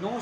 9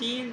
3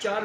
4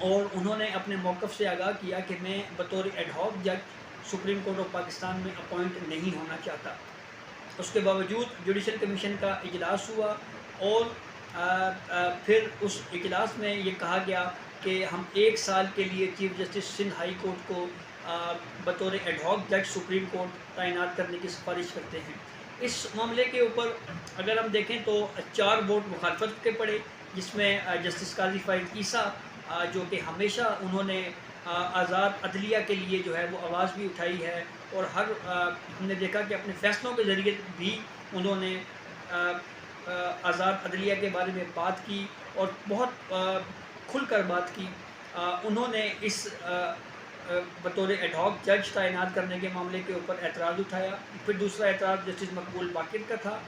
اور انہوں نے اپنے موقف سے آگاہ کیا کہ میں بطور ایڈ ہاک جج سپریم کورٹ آف پاکستان میں اپوائنٹ نہیں ہونا چاہتا۔ اس کے باوجود جوڈیشل کمیشن کا اجلاس ہوا اور پھر اس اجلاس میں یہ کہا گیا کہ ہم 1 سال کے لیے chief justice Sindh high court کو بطور ایڈ ہاک جج سپریم کورٹ تعینات کرنے کی سفارش کرتے ہیں۔ اس معاملے کے اوپر اگر ہم دیکھیں تو 4 ووٹ مخالفت کے پڑے، جس میں جسٹس قاضی فائز عیسیٰ جو کہ ہمیشہ انہوں نے آزاد عدلیہ کے لیے جو ہے وہ آواز بھی اٹھائی ہے، اور ہم نے دیکھا کہ اپنے فیصلوں کے ذریعے بھی انہوں نے آزاد عدلیہ کے بارے میں بات کی اور بہت کھل کر بات کی۔ انہوں نے اس بطور ایڈ ہاک جج تعینات کرنے کے معاملے کے اوپر اعتراض اٹھایا۔ پھر دوسرا اعتراض جسٹس مقبول باقر کا تھا۔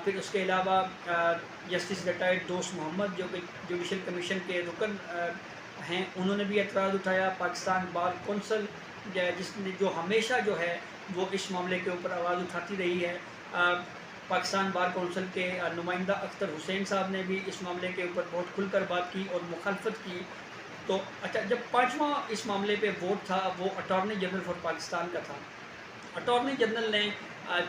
پھر اس کے علاوہ جسٹس ریٹائرڈ دوست محمد جو کہ جوڈیشل کمیشن کے رکن ہیں، انہوں نے بھی اعتراض اٹھایا۔ پاکستان بار کونسل جس نے جو ہمیشہ جو ہے وہ اس معاملے کے اوپر آواز اٹھاتی رہی ہے، پاکستان بار کونسل کے نمائندہ اختر حسین صاحب نے بھی اس معاملے کے اوپر بہت کھل کر بات کی اور مخالفت کی۔ تو اچھا، جب 5واں اس معاملے پہ ووٹ تھا وہ اٹارنی جنرل فار پاکستان کا تھا۔ اٹارنی جنرل نے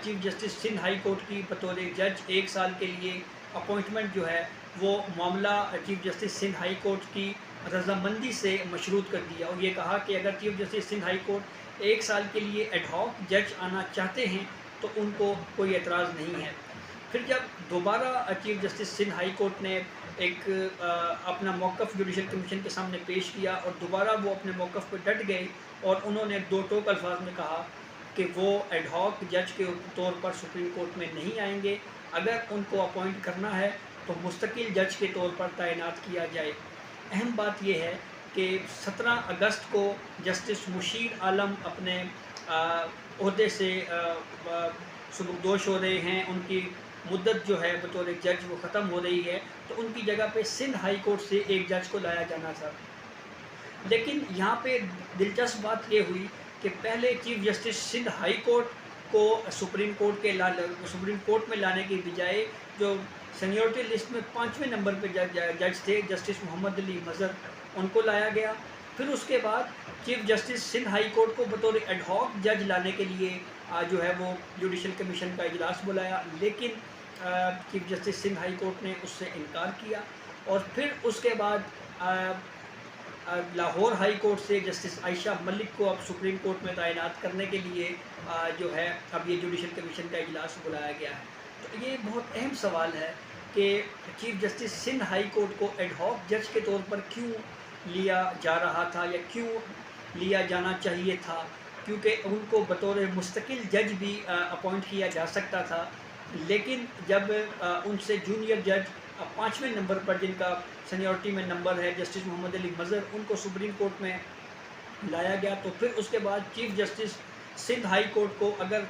chief justice Sindh high court کی بطور جج 1 سال کے لیے اپوائنٹمنٹ جو ہے وہ معاملہ chief justice Sindh high court کی رضامندی سے مشروط کر دیا، اور یہ کہا کہ اگر chief justice Sindh high court 1 سال کے لیے ایڈ ہاک جج آنا چاہتے ہیں تو ان کو کوئی اعتراض نہیں ہے۔ پھر جب دوبارہ chief justice Sindh high court نے ایک اپنا موقف جوڈیشل کمیشن کے سامنے پیش کیا اور دوبارہ وہ اپنے موقف پہ ڈٹ گئے، اور انہوں نے 2 ٹوک الفاظ میں کہا کہ وہ ایڈ ہاک جج کے طور پر سپریم کورٹ میں نہیں آئیں گے، اگر ان کو اپوائنٹ کرنا ہے تو مستقل جج کے طور پر تعینات کیا جائے۔ اہم بات یہ ہے کہ 17 اگست کو جسٹس مشیر عالم اپنے عہدے سے سبکدوش ہو رہے ہیں، ان کی مدت جو ہے بطور جج وہ ختم ہو رہی ہے، تو ان کی جگہ پہ سندھ ہائی کورٹ سے ایک جج کو لایا جانا تھا۔ لیکن یہاں پہ دلچسپ بات یہ ہوئی کہ پہلے chief justice Sindh high court کو سپریم کورٹ میں لانے کی بجائے جو سینیورٹی لسٹ میں 5ویں نمبر پہ جج تھے جسٹس محمد علی مظہر، ان کو لایا گیا۔ پھر اس کے بعد chief justice Sindh high court کو بطور ایڈ ہاک جج لانے کے لیے جو ہے وہ جوڈیشل کمیشن کا اجلاس بلایا، لیکن chief justice Sindh high court نے اس سے انکار کیا، اور پھر اس کے بعد لاہور ہائی کورٹ سے جسٹس عائشہ ملک کو اب سپریم کورٹ میں تعینات کرنے کے لیے جو ہے اب یہ جوڈیشل کمیشن کا اجلاس بلایا گیا ہے۔ تو یہ بہت اہم سوال ہے کہ chief justice Sindh high court کو ایڈ ہاک جج کے طور پر کیوں لیا جا رہا تھا یا کیوں لیا جانا چاہیے تھا، کیونکہ ان کو بطور مستقل جج بھی اپوائنٹ کیا جا سکتا تھا، لیکن جب ان سے جونیئر جج 5ویں نمبر پر جن کا سینیورٹی میں نمبر ہے جسٹس محمد علی مظہر، ان کو سپریم کورٹ میں لایا گیا، تو پھر اس کے بعد chief justice Sindh high court کو اگر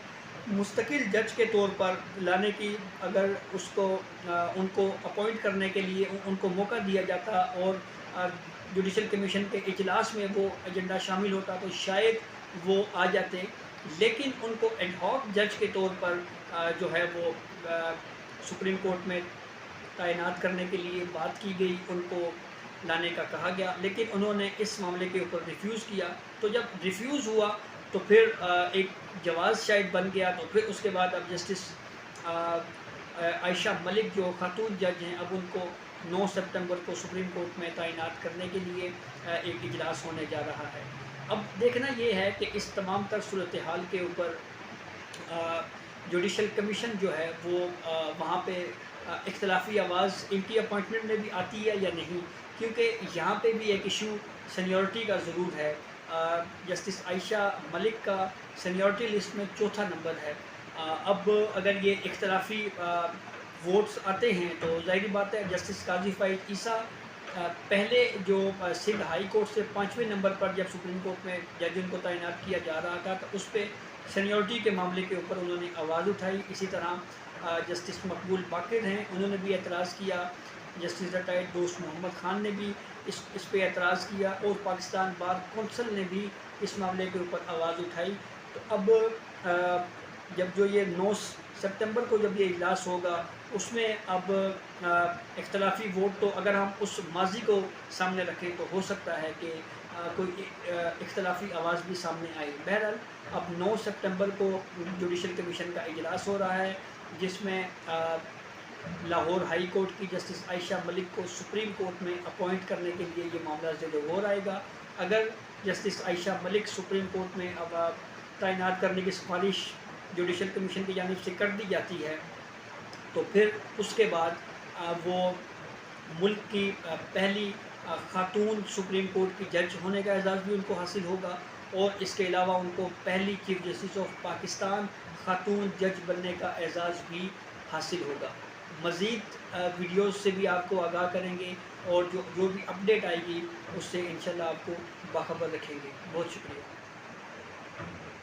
مستقل جج کے طور پر لانے کی اگر ان کو اپوائنٹ کرنے کے لیے ان کو موقع دیا جاتا اور جوڈیشل کمیشن کے اجلاس میں وہ ایجنڈا شامل ہوتا تو شاید وہ آ جاتے، لیکن ان کو ایڈ ہاک جج کے طور پر جو ہے وہ سپریم کورٹ میں تعینات کرنے کے لیے بات کی گئی، ان کو لانے کا کہا گیا، لیکن انہوں نے اس معاملے کے اوپر ریفیوز کیا۔ تو جب ریفیوز ہوا تو پھر ایک جواز شاید بن گیا، تو پھر اس کے بعد اب جسٹس عائشہ ملک جو خاتون جج ہیں، اب ان کو 9 سپتمبر کو سپریم کورٹ میں تعینات کرنے کے لیے ایک اجلاس ہونے جا رہا ہے۔ اب دیکھنا یہ ہے کہ اس تمام تر صورتحال کے اوپر جوڈیشل کمیشن جو ہے وہ وہاں پہ اختلافی آواز ان کی اپوائنٹمنٹ میں بھی آتی ہے یا نہیں، کیونکہ یہاں پہ بھی ایک ایشو سینیورٹی کا ضرور ہے۔ جسٹس عائشہ ملک کا سینیورٹی لسٹ میں 4تھا نمبر ہے۔ اب اگر یہ اختلافی ووٹس آتے ہیں تو ظاہری بات ہے جسٹس قاضی فائز عیسیٰ پہلے جو سندھ ہائی کورٹ سے 5ویں نمبر پر جب سپریم کورٹ میں جج ان کو تعینات کیا جا رہا تھا تو اس پہ سینیورٹی کے معاملے کے اوپر انہوں نے آواز اٹھائی۔ اسی طرح جسٹس مقبول باقر ہیں، انہوں نے بھی اعتراض کیا، جسٹس ریٹائرڈ دوست محمد خان نے بھی اس پہ اعتراض کیا، اور پاکستان بار کونسل نے بھی اس معاملے کے اوپر آواز اٹھائی۔ تو اب جب جو یہ 9 سپتمبر کو جب یہ اجلاس ہوگا اس میں اب اختلافی ووٹ تو اگر ہم اس ماضی کو سامنے رکھیں تو ہو سکتا ہے کہ کوئی اختلافی آواز بھی سامنے آئی. بہرحال اب 9 سپٹمبر کو جوڈیشل کمیشن کا اجلاس ہو رہا ہے، جس میں لاہور ہائی کورٹ کی جسٹس عائشہ ملک کو سپریم کورٹ میں اپوائنٹ کرنے کے لیے یہ معاملہ زیر غور آئے گا. اگر جسٹس عائشہ ملک سپریم کورٹ میں اب تعینات کرنے کی سفارش جوڈیشل کمیشن کی جانب سے کر دی جاتی ہے تو پھر اس کے بعد وہ ملک کی پہلی خاتون سپریم کورٹ کی جج ہونے کا اعزاز بھی ان کو حاصل ہوگا، اور اس کے علاوہ ان کو پہلی چیف جسٹس آف پاکستان خاتون جج بننے کا اعزاز بھی حاصل ہوگا. مزید ویڈیوز سے بھی آپ کو آگاہ کریں گے، اور جو بھی اپڈیٹ آئے گی اس سے انشاءاللہ آپ کو باخبر رکھیں گے. بہت شکریہ.